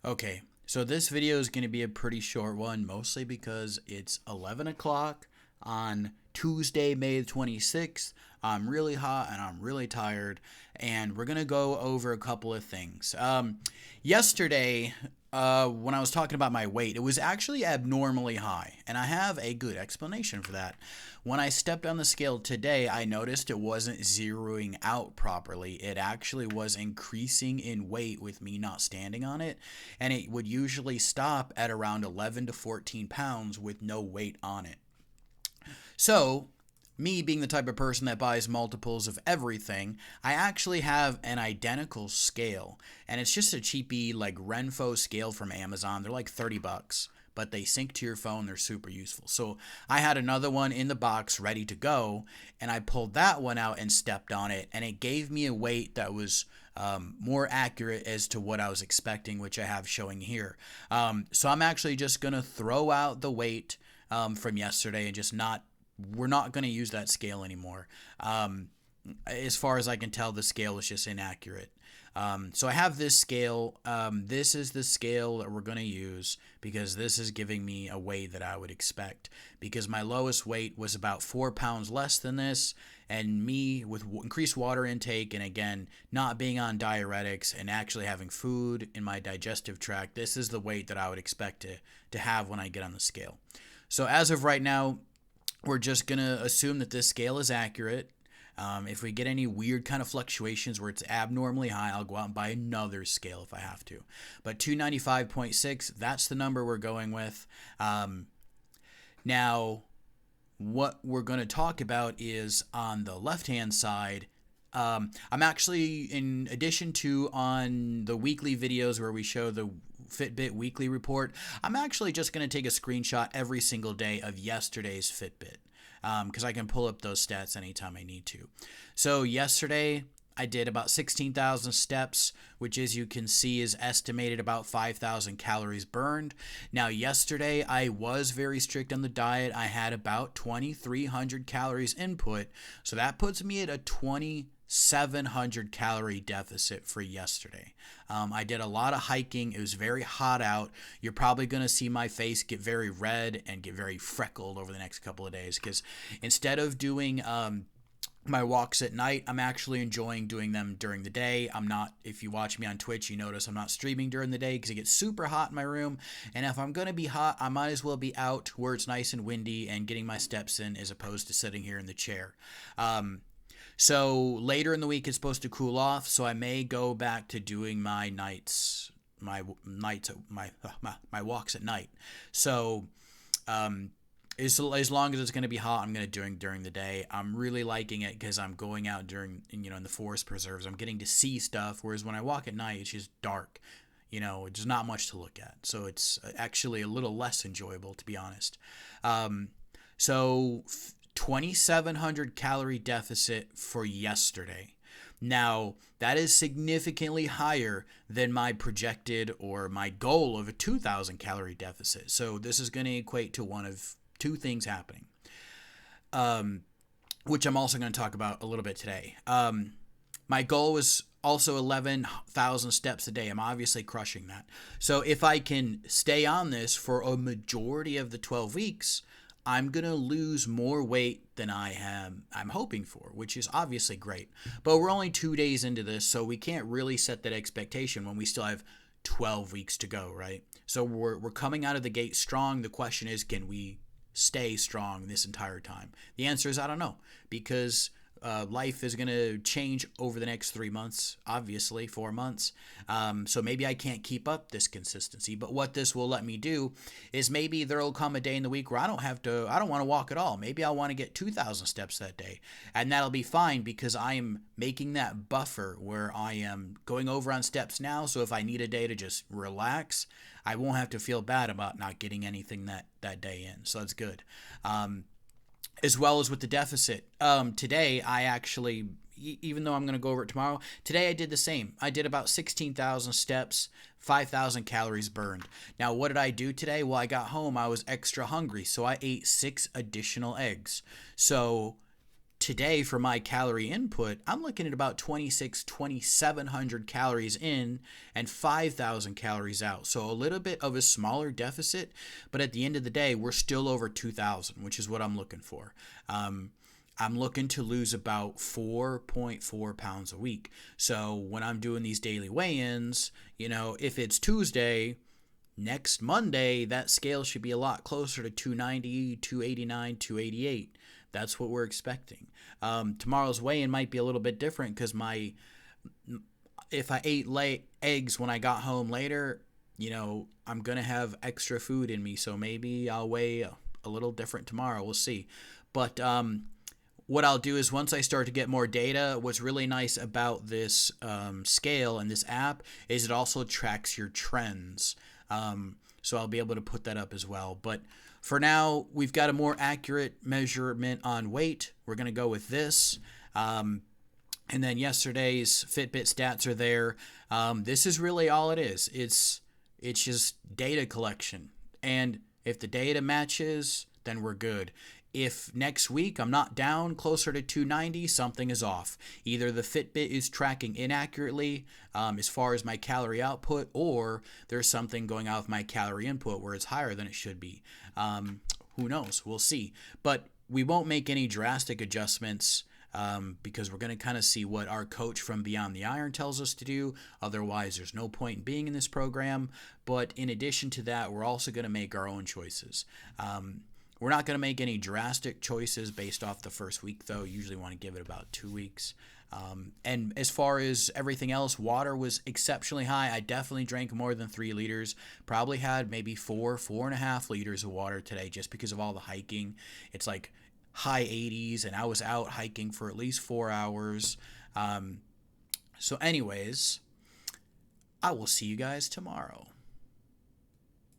Okay, so this video is going to be a pretty short one, mostly because it's 11 o'clock on Tuesday, May 26th. I'm really hot and I'm really tired, and we're going to go over a couple of things. Yesterday, when I was talking about my weight, it was actually abnormally high, and I have a good explanation for that. When I stepped on the scale today, I noticed it wasn't zeroing out properly. It actually was increasing in weight with me not standing on it, and it would usually stop at around 11 to 14 pounds with no weight on it. So, me being the type of person that buys multiples of everything, I actually have an identical scale. And it's just a cheapy, like RENPHO scale from Amazon. They're like 30 bucks, but they sync to your phone. They're super useful. So I had another one in the box ready to go, and I pulled that one out and stepped on it, and it gave me a weight that was more accurate as to what I was expecting, which I have showing here. So I'm actually just going to throw out the weight from yesterday and just not we're not going to use that scale anymore. As far as I can tell, the scale is just inaccurate. So I have this scale. This is the scale that we're going to use because this is giving me a weight that I would expect, because my lowest weight was about 4 pounds less than this, and me with increased water intake and, again, not being on diuretics and actually having food in my digestive tract, this is the weight that I would expect to have when I get on the scale. So as of right now, we're just going to assume that this scale is accurate. If we get any weird kind of fluctuations where it's abnormally high, I'll go out and buy another scale if I have to. But 295.6, that's the number we're going with. Now, what we're going to talk about is on the left-hand side. I'm actually, in addition to on the weekly videos where we show the Fitbit weekly report, I'm actually just going to take a screenshot every single day of yesterday's Fitbit, because I can pull up those stats anytime I need to. So yesterday I did about 16,000 steps, which, as you can see, is estimated about 5,000 calories burned. Now, yesterday I was very strict on the diet. I had about 2,300 calories input, so that puts me at a 2,700 calorie deficit for yesterday. I did a lot of hiking. It was very hot out. You're probably going to see my face get very red and get very freckled over the next couple of days, because instead of doing my walks at night, I'm actually enjoying doing them during the day. I'm not, if you watch me on Twitch, you notice I'm not streaming during the day because it gets super hot in my room. And if I'm going to be hot, I might as well be out where it's nice and windy and getting my steps in, as opposed to sitting here in the chair. So later in the week, it's supposed to cool off, so I may go back to doing my walks at night. So as long as it's going to be hot, I'm going to do it during the day. I'm really liking it because I'm going out during, in the forest preserves. I'm getting to see stuff, whereas when I walk at night, it's just dark. There's not much to look at. So it's actually a little less enjoyable, to be honest. So 2,700 calorie deficit for yesterday. Now, that is significantly higher than my projected or my goal of a 2,000 calorie deficit. So this is going to equate to one of two things happening, which I'm also going to talk about a little bit today. My goal was also 11,000 steps a day. I'm obviously crushing that. So if I can stay on this for a majority of the 12 weeks, I'm going to lose more weight than I'm hoping for, which is obviously great. But we're only 2 days into this, so we can't really set that expectation when we still have 12 weeks to go, right? So we're coming out of the gate strong. The question is, can we stay strong this entire time? The answer is I don't know, because life is going to change over the next 3 months, obviously 4 months. So maybe I can't keep up this consistency. But what this will let me do is maybe there will come a day in the week where I don't want to walk at all. Maybe I'll want to get 2,000 steps that day. And that'll be fine, because I am making that buffer where I am going over on steps now. So if I need a day to just relax, I won't have to feel bad about not getting anything that day in. So that's good. As well as with the deficit. Today, I actually, even though I'm going to go over it tomorrow, today I did the same. I did about 16,000 steps, 5,000 calories burned. Now, what did I do today? Well, I got home, I was extra hungry, so I ate 6 additional eggs. So today for my calorie input, I'm looking at about 2,700 calories in and 5,000 calories out. So a little bit of a smaller deficit, but at the end of the day, we're still over 2,000, which is what I'm looking for. I'm looking to lose about 4.4 pounds a week. So when I'm doing these daily weigh-ins, if it's Tuesday, next Monday, that scale should be a lot closer to 290, 289, 288. That's what we're expecting. Tomorrow's weigh-in might be a little bit different because if I ate eggs when I got home later, I'm going to have extra food in me. So maybe I'll weigh a little different tomorrow. We'll see. But what I'll do is once I start to get more data, what's really nice about this scale and this app is it also tracks your trends. So I'll be able to put that up as well. But for now, we've got a more accurate measurement on weight. We're going to go with this. And then yesterday's Fitbit stats are there. This is really all it is. It's just data collection. And if the data matches, then we're good. If next week I'm not down closer to 290, something is off. Either the Fitbit is tracking inaccurately as far as my calorie output, or there's something going on with my calorie input where it's higher than it should be. Who knows? We'll see. But we won't make any drastic adjustments because we're going to kind of see what our coach from Beyond the Iron tells us to do. Otherwise, there's no point in being in this program. But in addition to that, we're also going to make our own choices. We're not going to make any drastic choices based off the first week, though. Usually want to give it about 2 weeks. And as far as everything else, water was exceptionally high. I definitely drank more than 3 liters. Probably had maybe 4.5 liters of water today just because of all the hiking. It's like high 80s, and I was out hiking for at least 4 hours. So anyways, I will see you guys tomorrow.